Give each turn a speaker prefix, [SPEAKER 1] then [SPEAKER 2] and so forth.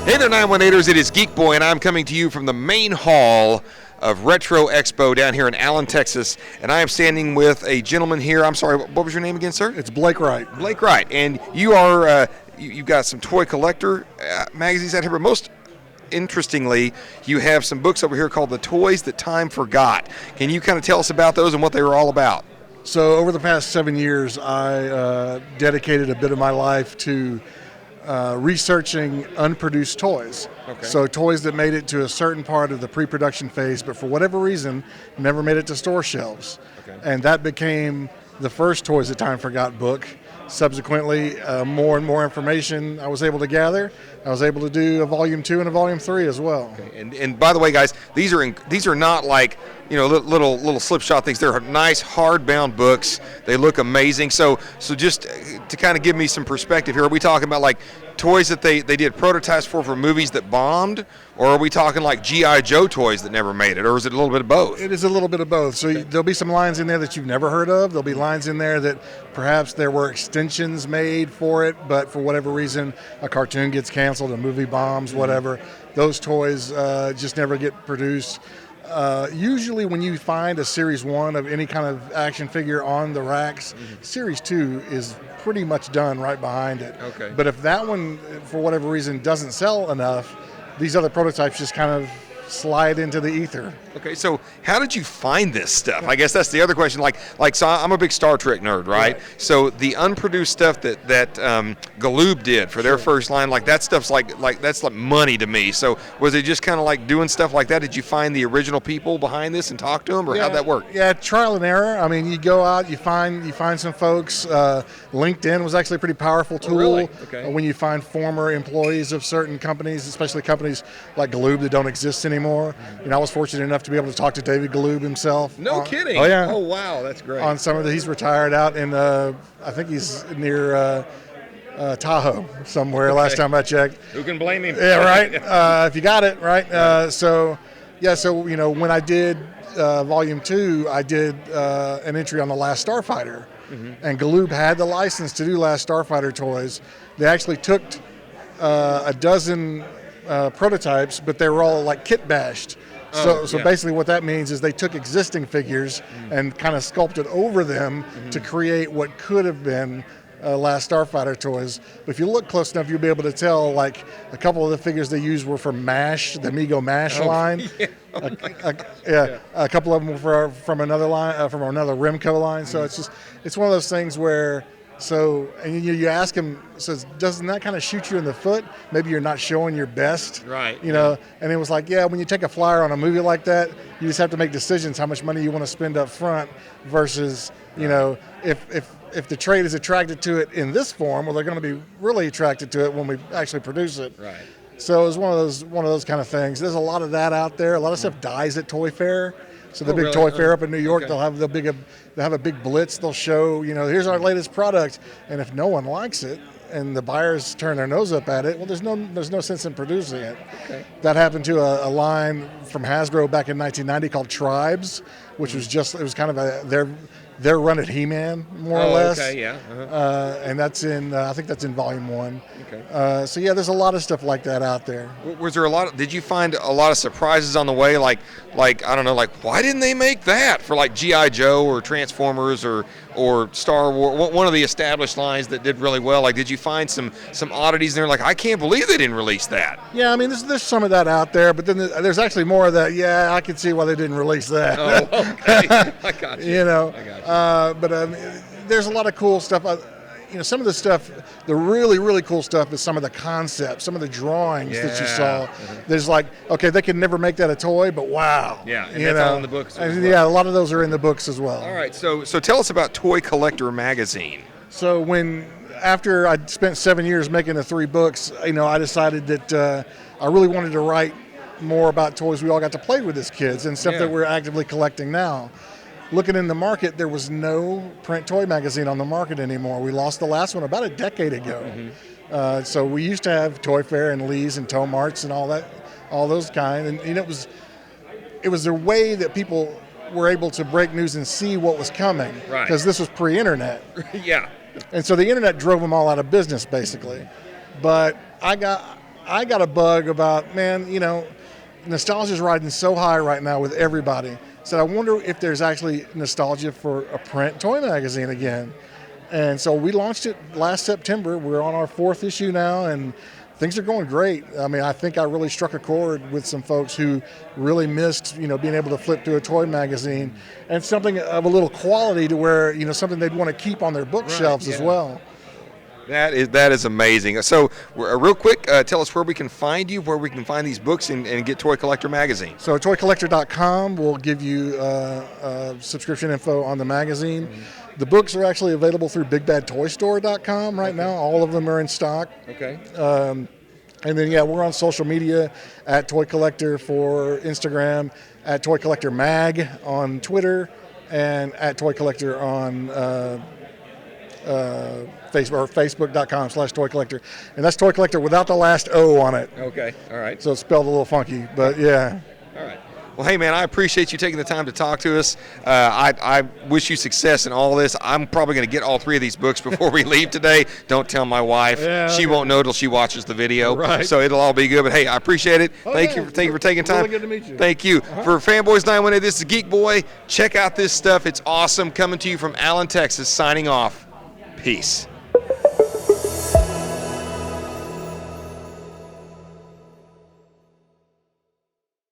[SPEAKER 1] Hey there, 918ers. It is Geekboy, and I'm coming to you from the main hall of Retro Expo down here in Allen, Texas. And I am standing with a gentleman here. I'm sorry, what was your name again, sir?
[SPEAKER 2] It's Blake Wright.
[SPEAKER 1] Blake Wright. And you are, you've got some Toy Collector magazines out here, but most interestingly, you have some books over here called The Toys That Time Forgot. Can you kind of tell us about those and what they were all about?
[SPEAKER 2] So over the past 7 years, I dedicated a bit of my life to researching unproduced toys.
[SPEAKER 1] Okay.
[SPEAKER 2] So toys that made it to a certain part of the pre-production phase, but for whatever reason, never made it to store shelves.
[SPEAKER 1] Okay.
[SPEAKER 2] And that became the first Toys That Time Forgot book. Subsequently, more and more information I was able to gather. I was able to do a volume 2 and a volume 3 as well.
[SPEAKER 1] Okay. And by the way, guys, these are not like, you know, little slipshod things. They're nice hardbound books. They look amazing. So just to kind of give me some perspective here, are we talking about like toys that they did prototypes for movies that bombed, or are we talking like G.I. Joe toys that never made it, or is it a little bit of both?
[SPEAKER 2] It is a little bit of both. So there'll be some lines in there that you've never heard of. There'll be lines in there that perhaps there were extensions made for it, but for whatever reason, a cartoon gets canceled, a movie bombs, whatever. Those toys just never get produced. Usually when you find a Series 1 of any kind of action figure on the racks, Series 2 is pretty much done right behind it.
[SPEAKER 1] Okay.
[SPEAKER 2] But if that one, for whatever reason, doesn't sell enough, these other prototypes just kind of slide into the ether.
[SPEAKER 1] Okay, so how did you find this stuff? I guess that's the other question. So I'm a big Star Trek nerd, right? So the unproduced stuff that Galoob did for their first line, like that stuff's like that's like money to me. So was it just kind of like doing stuff like that? Did you find the original people behind this and talk to them, or how'd that work?
[SPEAKER 2] Yeah, trial and error. I mean, you go out, you find some folks. LinkedIn was actually a pretty powerful tool.
[SPEAKER 1] Oh, really? Okay.
[SPEAKER 2] When you find former employees of certain companies, especially companies like Galoob that don't exist anymore. You know, I was fortunate enough to be able to talk to David Galoob himself.
[SPEAKER 1] No kidding.
[SPEAKER 2] Oh yeah.
[SPEAKER 1] Oh wow, that's great.
[SPEAKER 2] On some of the, he's retired out in I think he's near Tahoe somewhere. Okay. Last time I checked.
[SPEAKER 1] Who can blame him?
[SPEAKER 2] Yeah, right. If you got it right. So you know, when I did volume 2, I did an entry on the Last Starfighter, and Galoob had the license to do Last Starfighter toys. They actually took a dozen prototypes, but they were all like kit bashed. So basically what that means is they took existing figures and kind of sculpted over them to create what could have been Last Starfighter toys. But if you look close enough, you'll be able to tell like a couple of the figures they used were from MASH, the Amigo MASH line. Yeah. A couple of them were from another line, from another Remco line. So it's one of those things where, and you ask him, says, doesn't that kind of shoot you in the foot? Maybe you're not showing your best.
[SPEAKER 1] Right.
[SPEAKER 2] You know, and it was like, when you take a flyer on a movie like that, you just have to make decisions how much money you want to spend up front versus, you know, if the trade is attracted to it in this form, well, they're going to be really attracted to it when we actually produce it.
[SPEAKER 1] Right.
[SPEAKER 2] So it was one of those kind of things. There's a lot of that out there. A lot of stuff dies at Toy Fair. So the big Toy Fair up in New York, they'll have a big blitz. They'll show, you know, here's our latest product, and if no one likes it and the buyers turn their nose up at it, well, there's no sense in producing it.
[SPEAKER 1] Okay.
[SPEAKER 2] That happened to a line from Hasbro back in 1990 called Tribes, which was kind of their run at He-Man, more or less.
[SPEAKER 1] Okay, yeah.
[SPEAKER 2] And that's I think that's in volume 1.
[SPEAKER 1] Okay.
[SPEAKER 2] So there's a lot of stuff like that out there.
[SPEAKER 1] Was there did you find a lot of surprises on the way? Like I don't know, like why didn't they make that for like G.I. Joe or Transformers or Star Wars, one of the established lines that did really well? Like, did you find some oddities in there? Like, I can't believe they didn't release that.
[SPEAKER 2] Yeah, I mean, there's some of that out there, but then there's actually more of that. Yeah, I can see why they didn't release that.
[SPEAKER 1] Oh, okay. I got you.
[SPEAKER 2] You know,
[SPEAKER 1] I got you.
[SPEAKER 2] There's a lot of cool stuff. You know, some of the stuff, the really, really cool stuff is some of the concepts, some of the drawings that you saw. There's like, okay, they could never make that a toy, but wow.
[SPEAKER 1] Yeah, and that's all in the books as well.
[SPEAKER 2] Yeah, a lot of those are in the books as well.
[SPEAKER 1] All right, so tell us about Toy Collector magazine.
[SPEAKER 2] So after I spent 7 years making the 3 books, you know, I decided that I really wanted to write more about toys we all got to play with as kids and stuff that we're actively collecting now. Looking in the market, there was no print toy magazine on the market anymore. We lost the last one about a decade ago. So we used to have Toy Fair and Lee's and Tow Marts and all those kind. And you know, it was a way that people were able to break news and see what was coming.
[SPEAKER 1] Right.
[SPEAKER 2] Because this was pre-internet.
[SPEAKER 1] Yeah.
[SPEAKER 2] And so the internet drove them all out of business, basically. But I got a bug about, man, you know, nostalgia's riding so high right now with everybody. So I wonder if there's actually nostalgia for a print toy magazine again. And so we launched it last September. We're on our 4th issue now, and things are going great. I mean, I think I really struck a chord with some folks who really missed, you know, being able to flip through a toy magazine, and something of a little quality to where, you know, something they'd want to keep on their bookshelves as well.
[SPEAKER 1] That is amazing. So, real quick, tell us where we can find you, where we can find these books and get Toy Collector magazine.
[SPEAKER 2] So, TOYCOLLECTR.com will give you subscription info on the magazine. Mm-hmm. The books are actually available through BigBadToyStore.com right now. All of them are in stock.
[SPEAKER 1] Okay.
[SPEAKER 2] And then, yeah, we're on social media at Toy Collector for Instagram, at Toy Collector Mag on Twitter, and at Toy Collector on Facebook, or Facebook.com/Toy Collector. And that's Toy Collector without the last O on it.
[SPEAKER 1] Okay, all right.
[SPEAKER 2] So it's spelled a little funky, but yeah.
[SPEAKER 1] All right. Well, hey, man, I appreciate you taking the time to talk to us. I wish you success in all this. I'm probably going to get all 3 of these books before we leave today. Don't tell my wife. Yeah, she won't know till she watches the video. Right. So it'll all be good. But, hey, I appreciate it. Thank you for taking time.
[SPEAKER 2] Really good to meet you.
[SPEAKER 1] Thank you. For Fanboys 918, this is Geekboy. Check out this stuff. It's awesome. Coming to you from Allen, Texas. Signing off. Peace.